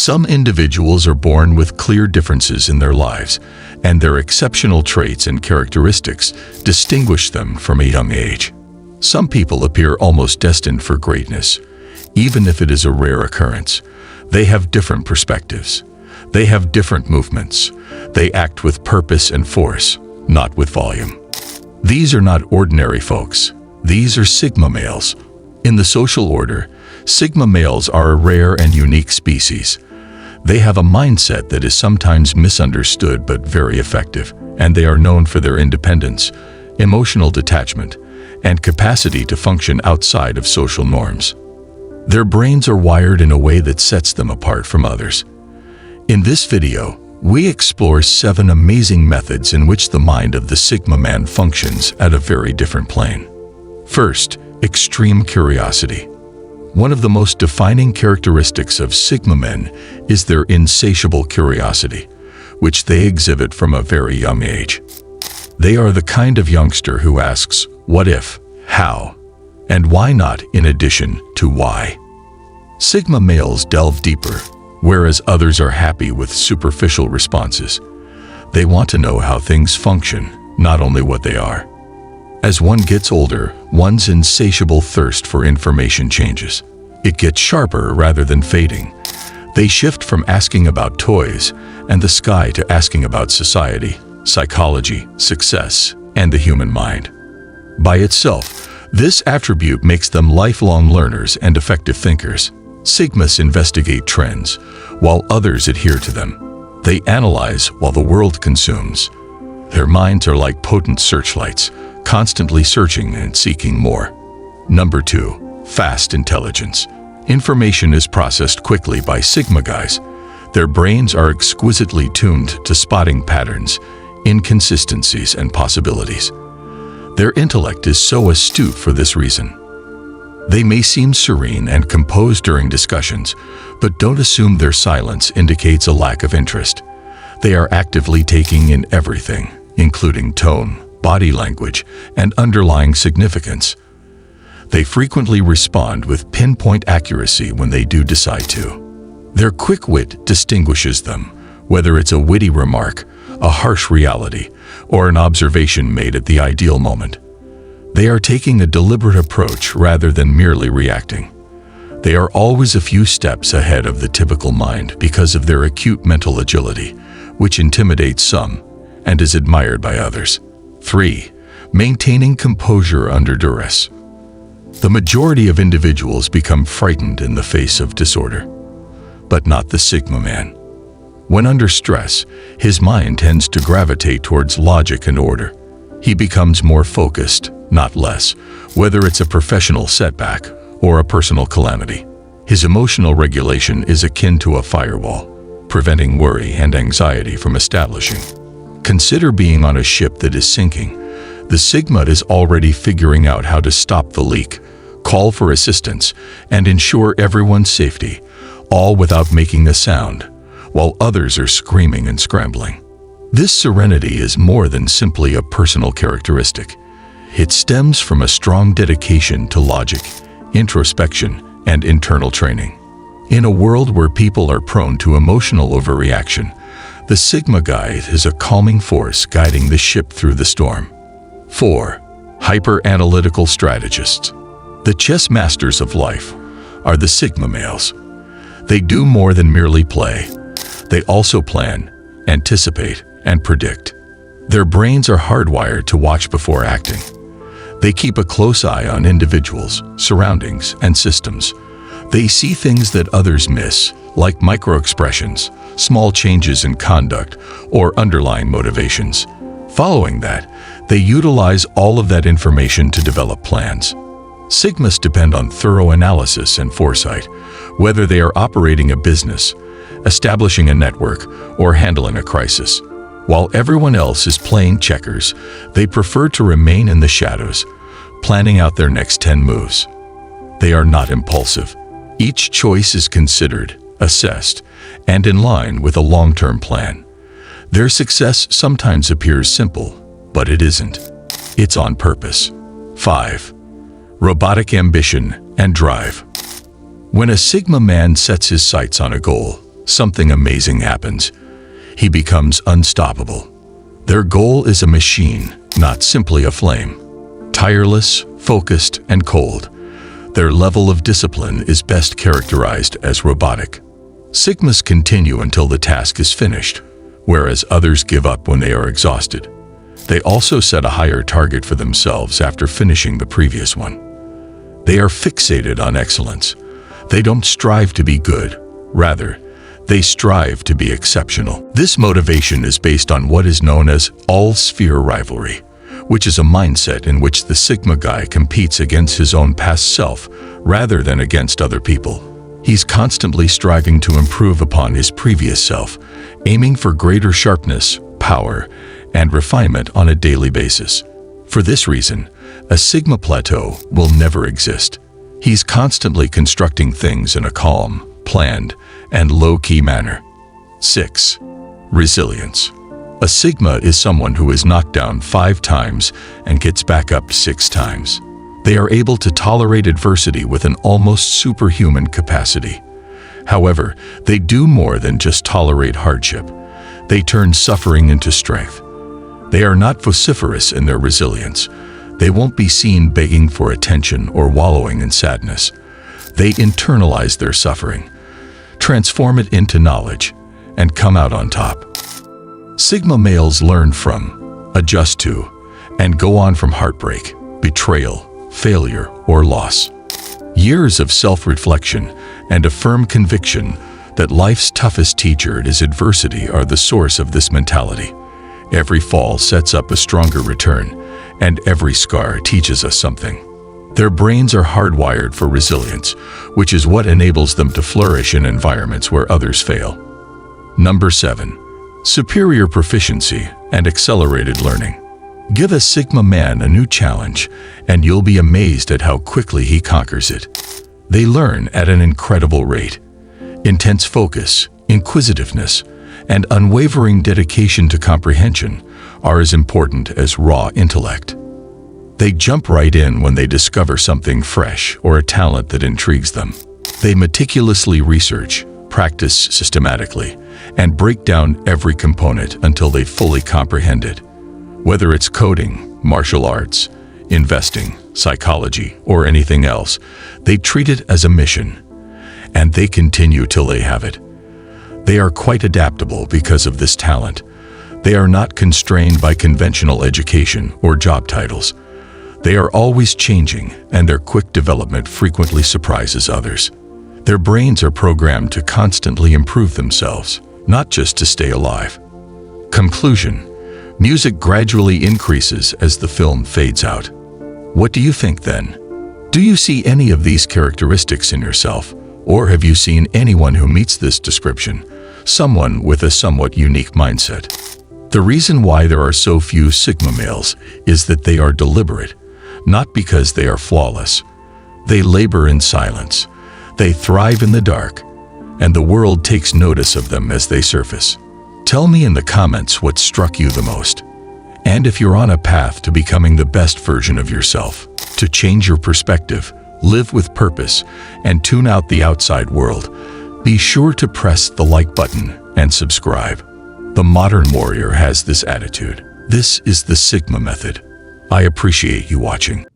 Some individuals are born with clear differences in their lives, and their exceptional traits and characteristics distinguish them from a young age. Some people appear almost destined for greatness, even if it is a rare occurrence. They have different perspectives. They have different movements. They act with purpose and force, not with volume. These are not ordinary folks. These are Sigma males. In the social order, Sigma males are a rare and unique species. They have a mindset that is sometimes misunderstood but very effective, and they are known for their independence, emotional detachment, and capacity to function outside of social norms. Their brains are wired in a way that sets them apart from others. In this video, we explore 7 amazing methods in which the mind of the Sigma man functions at a very different plane. First, extreme curiosity. One of the most defining characteristics of Sigma men is their insatiable curiosity, which they exhibit from a very young age. They are the kind of youngster who asks, what if, how, and why not, in addition to why. Sigma males delve deeper, whereas others are happy with superficial responses. They want to know how things function, not only what they are. As one gets older, one's insatiable thirst for information changes. It gets sharper rather than fading. They shift from asking about toys and the sky to asking about society, psychology, success, and the human mind. By itself, this attribute makes them lifelong learners and effective thinkers. Sigmas investigate trends, while others adhere to them. They analyze while the world consumes. Their minds are like potent searchlights, constantly searching and seeking more. Number 2, fast intelligence. Information is processed quickly by Sigma guys. Their brains are exquisitely tuned to spotting patterns, inconsistencies, and possibilities. Their intellect is so astute for this reason. They may seem serene and composed during discussions, but don't assume their silence indicates a lack of interest. They are actively taking in everything, including tone, body language, and underlying significance. They frequently respond with pinpoint accuracy when they do decide to. Their quick wit distinguishes them, whether it's a witty remark, a harsh reality, or an observation made at the ideal moment. They are taking a deliberate approach rather than merely reacting. They are always a few steps ahead of the typical mind because of their acute mental agility, which intimidates some and is admired by others. 3. Maintaining composure under duress. The majority of individuals become frightened in the face of disorder, but not the Sigma man. When under stress, his mind tends to gravitate towards logic and order. He becomes more focused, not less, whether it's a professional setback or a personal calamity. His emotional regulation is akin to a firewall, preventing worry and anxiety from establishing. Consider being on a ship that is sinking. The Sigma is already figuring out how to stop the leak, call for assistance, and ensure everyone's safety, all without making a sound, while others are screaming and scrambling. This serenity is more than simply a personal characteristic. It stems from a strong dedication to logic, introspection, and internal training. In a world where people are prone to emotional overreaction, the Sigma guide is a calming force guiding the ship through the storm. 4. Hyper-analytical strategists. The chess masters of life are the Sigma males. They do more than merely play. They also plan, anticipate, and predict. Their brains are hardwired to watch before acting. They keep a close eye on individuals, surroundings, and systems. They see things that others miss, like micro-expressions, small changes in conduct, or underlying motivations. Following that, they utilize all of that information to develop plans. Sigmas depend on thorough analysis and foresight, whether they are operating a business, establishing a network, or handling a crisis. While everyone else is playing checkers, they prefer to remain in the shadows, planning out their next 10 moves. They are not impulsive. Each choice is considered, assessed, and in line with a long-term plan. Their success sometimes appears simple, but it isn't. It's on purpose. 5. Robotic ambition and drive. When a Sigma man sets his sights on a goal, something amazing happens. He becomes unstoppable. Their goal is a machine, not simply a flame. Tireless, focused, and cold. Their level of discipline is best characterized as robotic. Sigmas continue until the task is finished, whereas others give up when they are exhausted. They also set a higher target for themselves after finishing the previous one. They are fixated on excellence. They don't strive to be good. Rather, they strive to be exceptional. This motivation is based on what is known as all-sphere rivalry, which is a mindset in which the Sigma guy competes against his own past self rather than against other people. He's constantly striving to improve upon his previous self, aiming for greater sharpness, power, and refinement on a daily basis. For this reason, a Sigma plateau will never exist. He's constantly constructing things in a calm, planned, and low-key manner. 6. Resilience. A Sigma is someone who is knocked down 5 times and gets back up 6 times. They are able to tolerate adversity with an almost superhuman capacity. However, they do more than just tolerate hardship. They turn suffering into strength. They are not vociferous in their resilience. They won't be seen begging for attention or wallowing in sadness. They internalize their suffering, transform it into knowledge, and come out on top. Sigma males learn from, adjust to, and go on from heartbreak, betrayal, failure, or loss. Years of self-reflection and a firm conviction that life's toughest teacher is adversity are the source of this mentality. Every fall sets up a stronger return, and every scar teaches us something. Their brains are hardwired for resilience, which is what enables them to flourish in environments where others fail. Number 7. Superior proficiency and accelerated learning. Give a Sigma man a new challenge, and you'll be amazed at how quickly he conquers it. They learn at an incredible rate. Intense focus, inquisitiveness, and unwavering dedication to comprehension are as important as raw intellect. They jump right in when they discover something fresh or a talent that intrigues them. They meticulously research, practice systematically, and break down every component until they fully comprehend it. Whether it's coding, martial arts, investing, psychology, or anything else, they treat it as a mission, and they continue till they have it. They are quite adaptable because of this talent. They are not constrained by conventional education or job titles. They are always changing, and their quick development frequently surprises others. Their brains are programmed to constantly improve themselves, not just to stay alive. Conclusion: music gradually increases as the film fades out. What do you think then? Do you see any of these characteristics in yourself, or have you seen anyone who meets this description? Someone with a somewhat unique mindset. The reason why there are so few Sigma males is that they are deliberate, not because they are flawless. They labor in silence. They thrive in the dark, and the world takes notice of them as they surface. Tell me in the comments what struck you the most. And if you're on a path to becoming the best version of yourself, to change your perspective, live with purpose, and tune out the outside world, be sure to press the like button and subscribe. The modern warrior has this attitude. This is the Sigma method. I appreciate you watching.